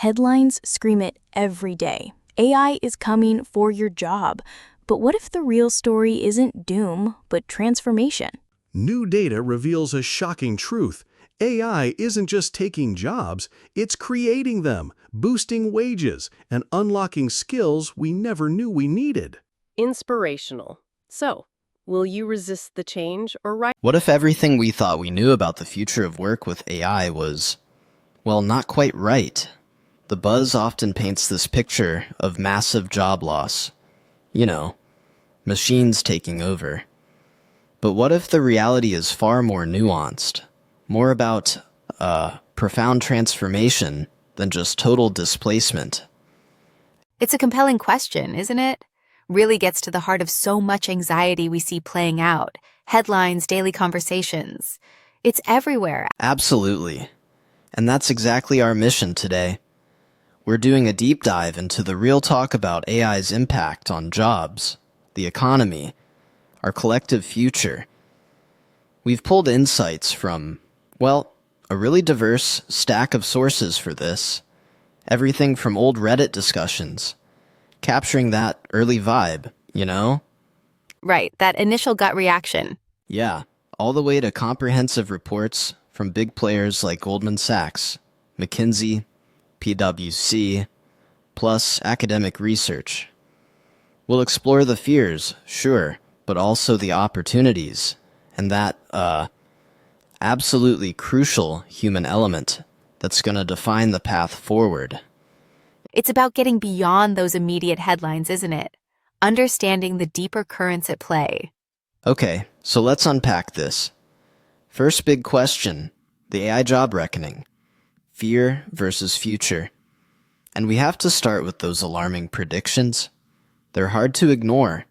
Headlines scream it every day. AI is coming for your job. But what if the real story isn't doom, but transformation? New data reveals a shocking truth. AI isn't just taking jobs, it's creating them, boosting wages, and unlocking skills we never knew we needed. Inspirational. So, will you resist the change or rise? What if everything we thought we knew about the future of work with AI was, well, not quite right? The buzz often paints this picture of massive job loss. You know, machines taking over. But what if the reality is far more nuanced? More about, profound transformation than just total displacement? It's a compelling question, isn't it? Really gets to the heart of so much anxiety we see playing out. Headlines, daily conversations. It's everywhere. Absolutely. And that's exactly our mission today. We're doing a deep dive into the real talk about AI's impact on jobs, the economy, our collective future. We've pulled insights from, well, a really diverse stack of sources for this. Everything from old Reddit discussions, capturing that early vibe, you know? Right, that initial gut reaction. Yeah, all the way to comprehensive reports from big players like Goldman Sachs, McKinsey, PwC, plus academic research. We'll explore the fears, sure, but also the opportunities, and that, absolutely crucial human element that's going to define the path forward. It's about getting beyond those immediate headlines, isn't it? Understanding the deeper currents at play. Okay, so let's unpack this. First big question, the AI job reckoning. Fear versus future. And we have to start with those alarming predictions. They're hard to ignore.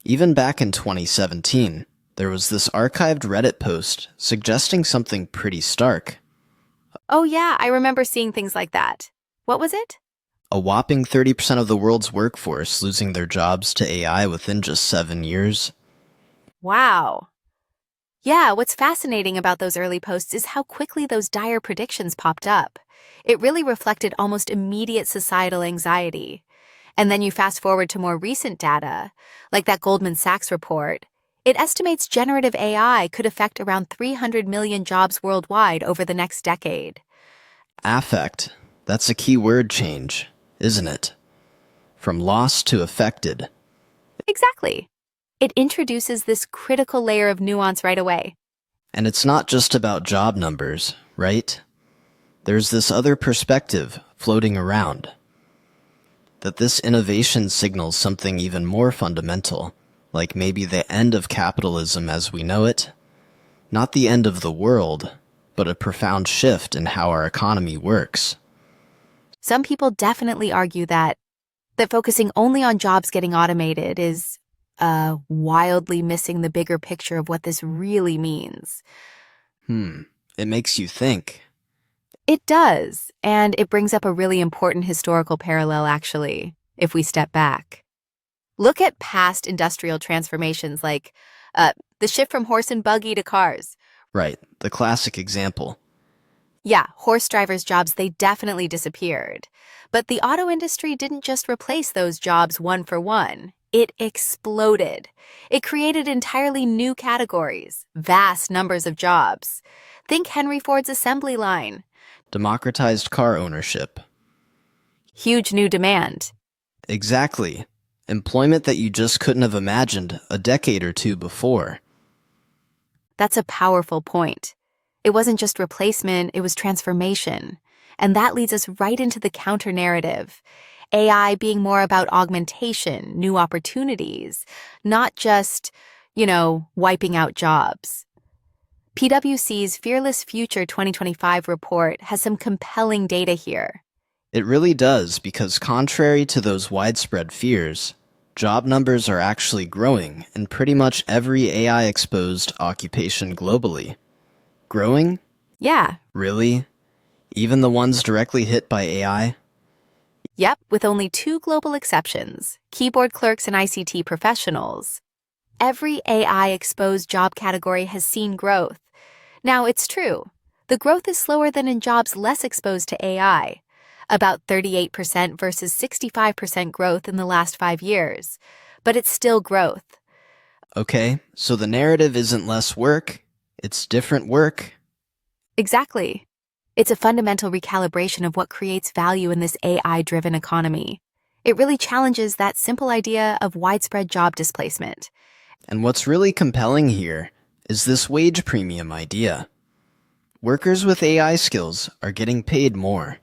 Even back in 2017, there was this archived Reddit post suggesting something pretty stark. Oh yeah, I remember seeing things like that. What was it? A whopping 30% of the world's workforce losing their jobs to AI within just 7 years. Wow. Yeah, what's fascinating about those early posts is how quickly those dire predictions popped up. It really reflected almost immediate societal anxiety. And then you fast forward to more recent data, like that Goldman Sachs report. It estimates generative AI could affect around 300 million jobs worldwide over the next decade. Affect. That's a key word change, isn't it? From lost to affected. Exactly. It introduces this critical layer of nuance right away. And it's not just about job numbers, right? There's this other perspective floating around. That this innovation signals something even more fundamental, like maybe the end of capitalism as we know it. Not the end of the world, but a profound shift in how our economy works. Some people definitely argue that focusing only on jobs getting automated is wildly missing the bigger picture of what this really means. It makes you think. It does, and it brings up a really important historical parallel, actually, if we step back. Look at past industrial transformations like the shift from horse and buggy to cars. Right, the classic example. Yeah, horse drivers' jobs, they definitely disappeared. But the auto industry didn't just replace those jobs one for one. It exploded. It created entirely new categories, vast numbers of jobs. Think Henry Ford's assembly line. Democratized car ownership. Huge new demand. Exactly. Employment that you just couldn't have imagined a decade or two before. That's a powerful point. It wasn't just replacement, it was transformation. And that leads us right into the counter-narrative. AI being more about augmentation, new opportunities, not just, wiping out jobs. PwC's Fearless Future 2025 report has some compelling data here. It really does, because contrary to those widespread fears, job numbers are actually growing in pretty much every AI-exposed occupation globally. Growing? Yeah. Really? Even the ones directly hit by AI? Yep, with only 2 global exceptions, keyboard clerks and ICT professionals. Every AI-exposed job category has seen growth. Now, it's true. The growth is slower than in jobs less exposed to AI. about 38% versus 65% growth in the last 5 years. But it's still growth. Okay, so the narrative isn't less work, it's different work. Exactly. It's a fundamental recalibration of what creates value in this AI-driven economy. It really challenges that simple idea of widespread job displacement. And what's really compelling here is this wage premium idea. Workers with AI skills are getting paid more.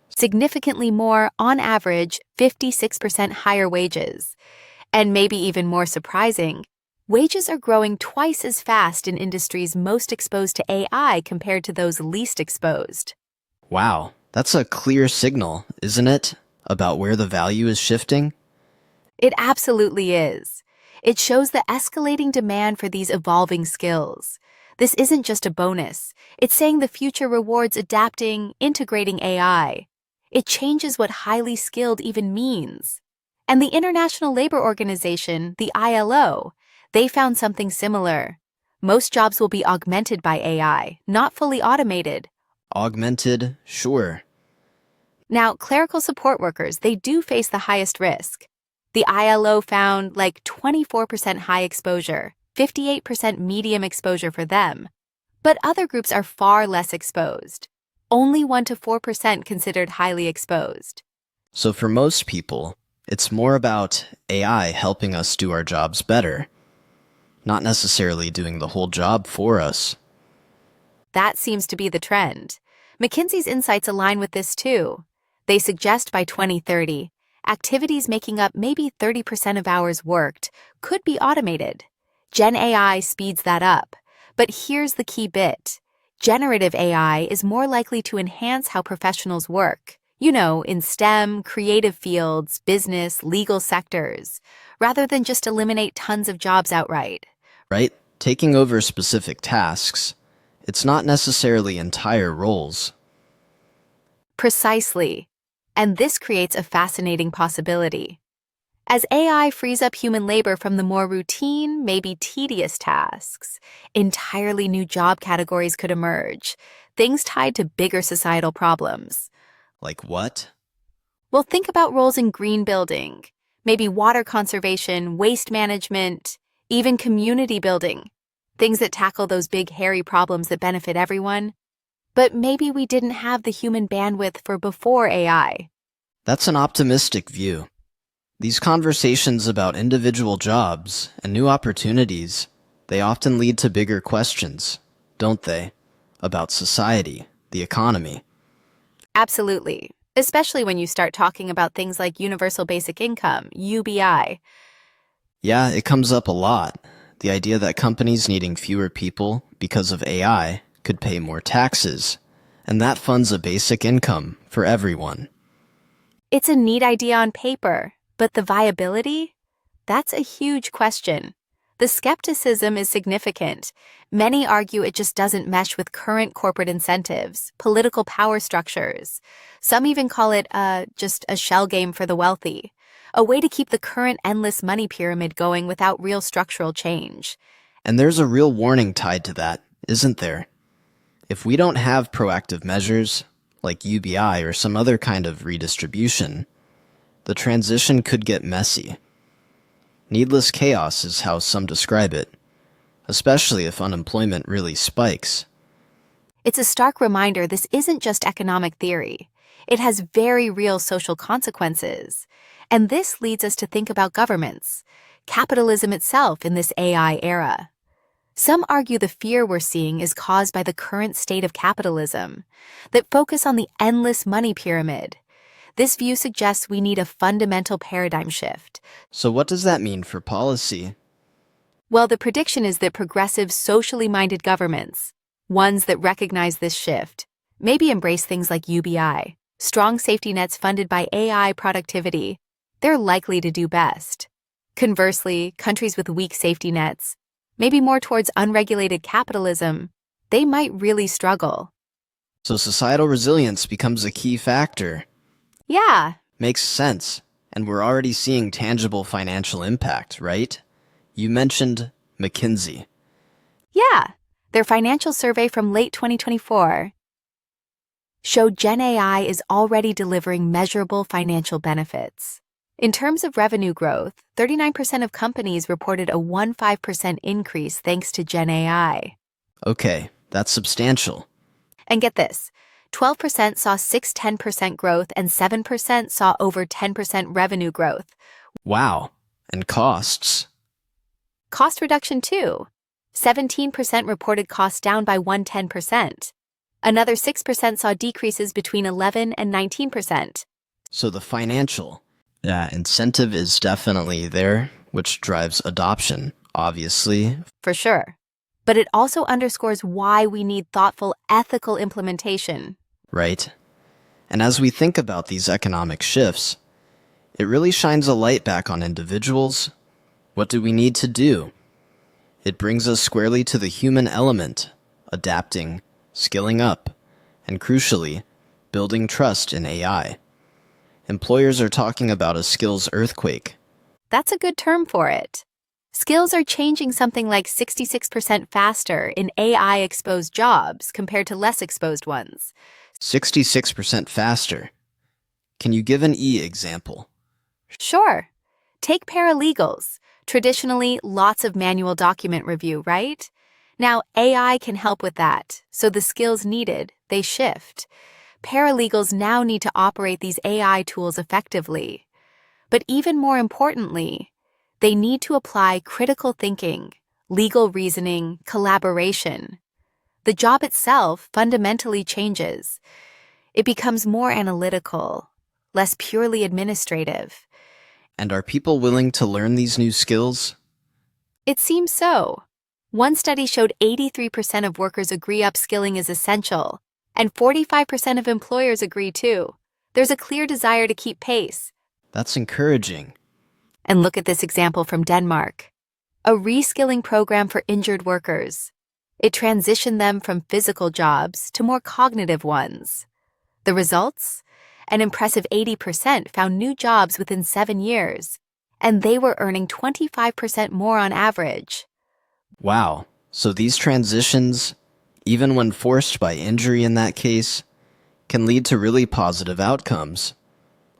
Significantly more, on average, 56% higher wages. And maybe even more surprising, wages are growing twice as fast in industries most exposed to AI compared to those least exposed. Wow, that's a clear signal, isn't it, about where the value is shifting? It absolutely is. It shows the escalating demand for these evolving skills. This isn't just a bonus. It's saying the future rewards adapting, integrating AI. It changes what highly skilled even means. And the International Labor Organization, the ILO, they found something similar. Most jobs will be augmented by AI, not fully automated. Augmented, sure. Now, clerical support workers, they do face the highest risk. The ILO found like 24% high exposure, 58% medium exposure for them. But other groups are far less exposed. Only 1 to 4% considered highly exposed. So for most people, it's more about AI helping us do our jobs better, not necessarily doing the whole job for us. That seems to be the trend. McKinsey's insights align with this too. They suggest by 2030, activities making up maybe 30% of hours worked could be automated. Gen AI speeds that up. But here's the key bit. Generative AI is more likely to enhance how professionals work, in STEM, creative fields, business, legal sectors, rather than just eliminate tons of jobs outright. Right? Taking over specific tasks, it's not necessarily entire roles. Precisely. And this creates a fascinating possibility. As AI frees up human labor from the more routine, maybe tedious tasks, entirely new job categories could emerge, things tied to bigger societal problems. Like what? Well, think about roles in green building, maybe water conservation, waste management, even community building, things that tackle those big, hairy problems that benefit everyone. But maybe we didn't have the human bandwidth for before AI. That's an optimistic view. These conversations about individual jobs and new opportunities, they often lead to bigger questions, don't they? About society, the economy. Absolutely, especially when you start talking about things like universal basic income, UBI. Yeah, it comes up a lot. The idea that companies needing fewer people because of AI could pay more taxes, and that funds a basic income for everyone. It's a neat idea on paper, but the viability? That's a huge question. The skepticism is significant. Many argue it just doesn't mesh with current corporate incentives, political power structures. Some even call it just a shell game for the wealthy, a way to keep the current endless money pyramid going without real structural change. And there's a real warning tied to that, isn't there? If we don't have proactive measures, like UBI or some other kind of redistribution, the transition could get messy. Needless chaos is how some describe it, especially if unemployment really spikes. It's a stark reminder this isn't just economic theory. It has very real social consequences. And this leads us to think about governments, capitalism itself in this AI era. Some argue the fear we're seeing is caused by the current state of capitalism, that focus on the endless money pyramid. This view suggests we need a fundamental paradigm shift. So what does that mean for policy? Well, the prediction is that progressive, socially minded governments, ones that recognize this shift, maybe embrace things like UBI, strong safety nets funded by AI productivity, they're likely to do best. Conversely, countries with weak safety nets, maybe more towards unregulated capitalism, they might really struggle. So societal resilience becomes a key factor. Yeah. Makes sense. And we're already seeing tangible financial impact, right? You mentioned showed Gen AI is already delivering measurable financial benefits. In terms of revenue growth, 39% of companies reported a 15% increase thanks to Gen AI. Okay, that's substantial. And get this, 12% saw 6-10% growth and 7% saw over 10% revenue growth. Wow. And costs? Cost reduction too. 17% reported costs down by 10%. Another 6% saw decreases between 11 and 19%. So the financial incentive is definitely there, which drives adoption, obviously. For sure. But it also underscores why we need thoughtful, ethical implementation. Right? And as we think about these economic shifts, it really shines a light back on individuals. What do we need to do? It brings us squarely to the human element, adapting, skilling up, and crucially, building trust in AI. Employers are talking about a skills earthquake. That's a good term for it. Skills are changing something like 66% faster in AI-exposed jobs compared to less exposed ones. 66% faster. Can you give an example? Sure. Take paralegals. Traditionally, lots of manual document review, right? Now, AI can help with that, so the skills needed, they shift. Paralegals now need to operate these AI tools effectively. But even more importantly, they need to apply critical thinking, legal reasoning, collaboration. The job itself fundamentally changes. It becomes more analytical, less purely administrative. And are people willing to learn these new skills? It seems so. One study showed 83% of workers agree upskilling is essential, and 45% of employers agree too. There's a clear desire to keep pace. That's encouraging. And look at this example from Denmark. A reskilling program for injured workers. It transitioned them from physical jobs to more cognitive ones. The results? An impressive 80% found new jobs within 7 years, and they were earning 25% more on average. Wow. So these transitions, even when forced by injury in that case, can lead to really positive outcomes.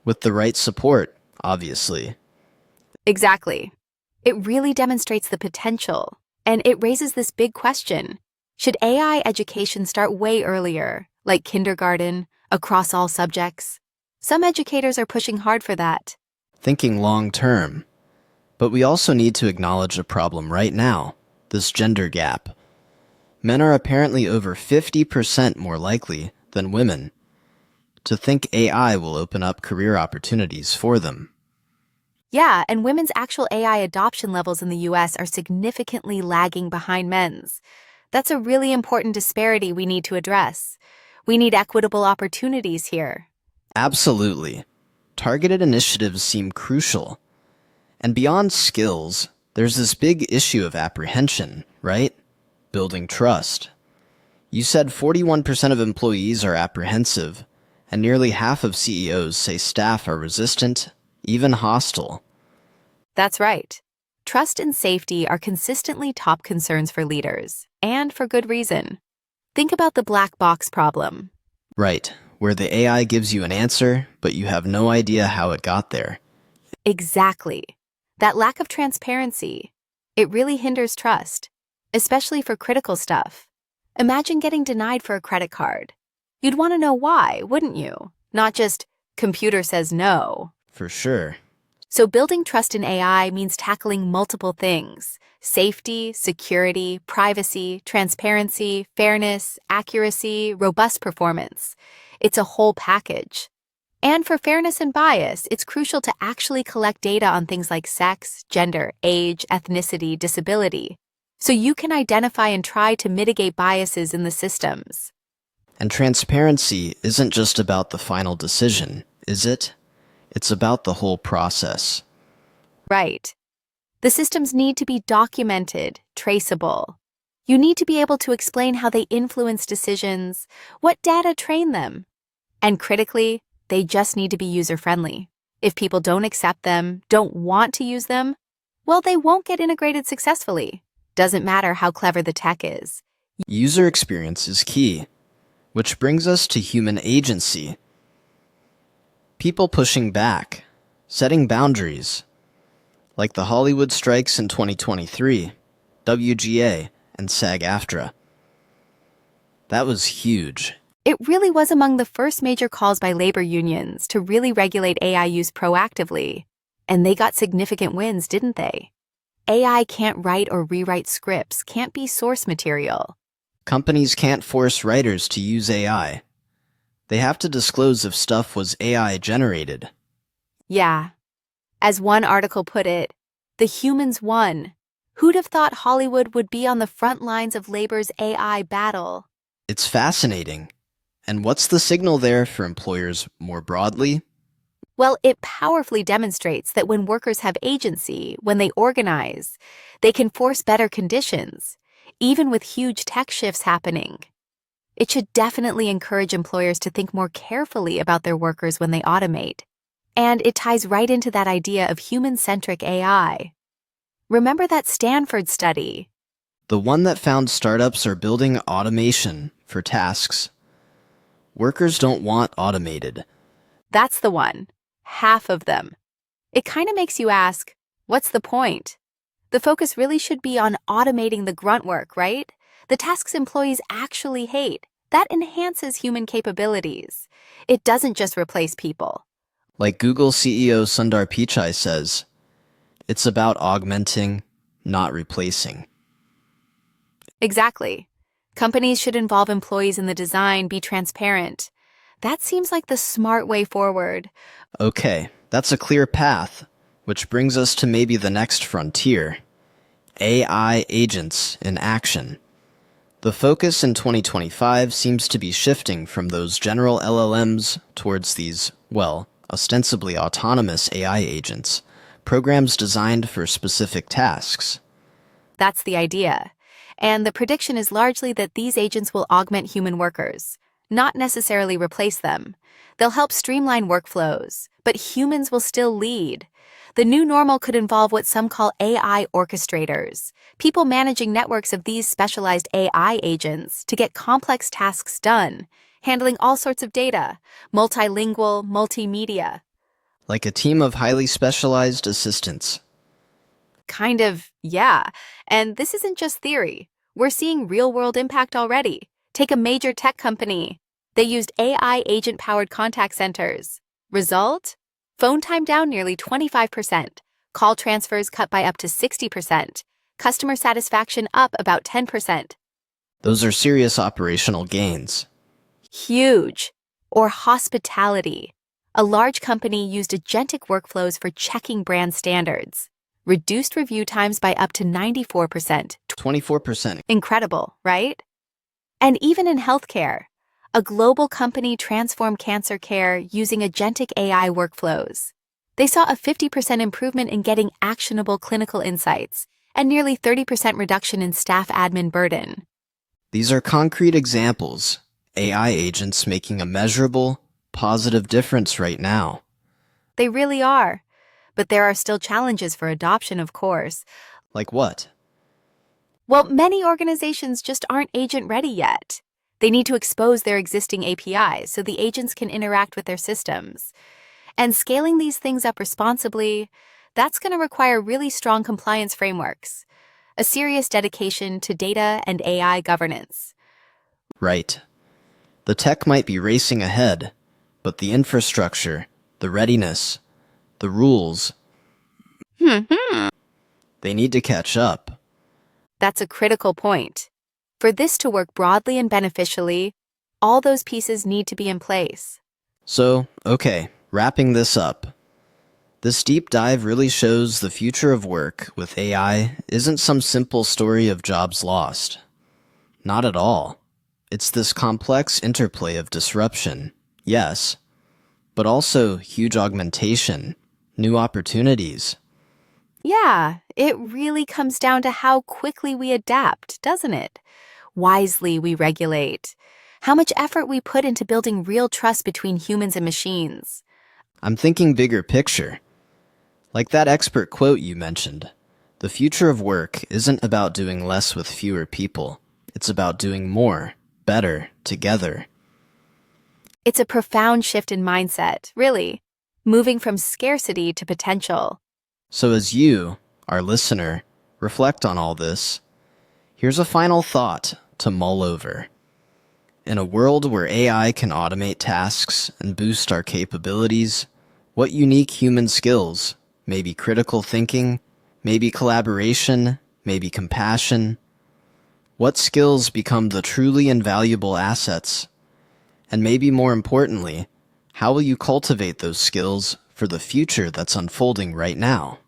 With the right support, obviously. Exactly. It really demonstrates the potential, and it raises this big question. Should AI education start way earlier, like kindergarten, across all subjects? Some educators are pushing hard for that. Thinking long term. But we also need to acknowledge a problem right now, this gender gap. Men are apparently over 50% more likely than women to think AI will open up career opportunities for them. Yeah, and women's actual AI adoption levels in the US are significantly lagging behind men's. That's a really important disparity we need to address. We need equitable opportunities here. Absolutely. Targeted initiatives seem crucial. And beyond skills, there's this big issue of apprehension, right? Building trust. You said 41% of employees are apprehensive, and nearly half of CEOs say staff are resistant, even hostile. That's right. Trust and safety are consistently top concerns for leaders, and for good reason. Think about the black box problem. Right, where the AI gives you an answer, but you have no idea how it got there. Exactly. That lack of transparency, it really hinders trust, especially for critical stuff. Imagine getting denied for a credit card. You'd want to know why, wouldn't you? Not just, computer says no. For sure. So building trust in AI means tackling multiple things: safety, security, privacy, transparency, fairness, accuracy, robust performance. It's a whole package. And for fairness and bias, it's crucial to actually collect data on things like sex, gender, age, ethnicity, disability, so you can identify and try to mitigate biases in the systems. And transparency isn't just about the final decision, is it? It's about the whole process. Right. The systems need to be documented, traceable. You need to be able to explain how they influence decisions, what data train them. And critically, they just need to be user-friendly. If people don't accept them, don't want to use them, well, they won't get integrated successfully. Doesn't matter how clever the tech is. User experience is key. Which brings us to human agency. People pushing back, setting boundaries, like the Hollywood strikes in 2023, WGA, and SAG-AFTRA. That was huge. It really was among the first major calls by labor unions to really regulate AI use proactively. And they got significant wins, didn't they? AI can't write or rewrite scripts, can't be source material. Companies can't force writers to use AI. They have to disclose if stuff was AI generated. Yeah. As one article put it, the humans won. Who'd have thought Hollywood would be on the front lines of labor's AI battle? It's fascinating. And what's the signal there for employers more broadly? Well, it powerfully demonstrates that when workers have agency, when they organize, they can force better conditions, even with huge tech shifts happening. It should definitely encourage employers to think more carefully about their workers when they automate. And it ties right into that idea of human-centric AI. Remember that Stanford study? The one that found startups are building automation for tasks workers don't want automated. That's the one. Half of them. It kind of makes you ask, what's the point? The focus really should be on automating the grunt work, right? The tasks employees actually hate. That enhances human capabilities. It doesn't just replace people. Like Google CEO Sundar Pichai says, it's about augmenting, not replacing. Exactly. Companies should involve employees in the design, be transparent. That seems like the smart way forward. Okay, that's a clear path, which brings us to maybe the next frontier. AI agents in action. The focus in 2025 seems to be shifting from those general LLMs towards these, well, ostensibly autonomous AI agents, programs designed for specific tasks. That's the idea. And the prediction is largely that these agents will augment human workers, not necessarily replace them. They'll help streamline workflows, but humans will still lead. The new normal could involve what some call AI orchestrators, people managing networks of these specialized AI agents to get complex tasks done, handling all sorts of data, multilingual, multimedia. Like a team of highly specialized assistants. Kind of, yeah. And this isn't just theory. We're seeing real-world impact already. Take a major tech company. They used AI agent-powered contact centers. Result? Phone time down nearly 25%. Call transfers cut by up to 60%. Customer satisfaction up about 10%. Those are serious operational gains. Huge. Or hospitality. A large company used agentic workflows for checking brand standards. Reduced review times by up to 94%. 24%. Incredible, right? And even in healthcare, a global company transformed cancer care using agentic AI workflows. They saw a 50% improvement in getting actionable clinical insights and nearly 30% reduction in staff admin burden. These are concrete examples. AI agents making a measurable, positive difference right now. They really are. But there are still challenges for adoption, of course. Like what? Well, many organizations just aren't agent-ready yet. They need to expose their existing APIs so the agents can interact with their systems. And scaling these things up responsibly, that's going to require really strong compliance frameworks, a serious dedication to data and AI governance. Right. The tech might be racing ahead, but the infrastructure, the readiness, the rules, they need to catch up. That's a critical point. For this to work broadly and beneficially, all those pieces need to be in place. So, okay, wrapping this up. This deep dive really shows the future of work with AI isn't some simple story of jobs lost. Not at all. It's this complex interplay of disruption, yes, but also huge augmentation, new opportunities. Yeah, it really comes down to how quickly we adapt, doesn't it? Wisely we regulate. How much effort we put into building real trust between humans and machines. I'm thinking bigger picture. Like that expert quote you mentioned, the future of work isn't about doing less with fewer people. It's about doing more, better, together. It's a profound shift in mindset, really, moving from scarcity to potential. So as you, our listener, reflect on all this, here's a final thought to mull over. In a world where AI can automate tasks and boost our capabilities, what unique human skills, maybe critical thinking, maybe collaboration, maybe compassion, what skills become the truly invaluable assets? And maybe more importantly, how will you cultivate those skills for the future that's unfolding right now?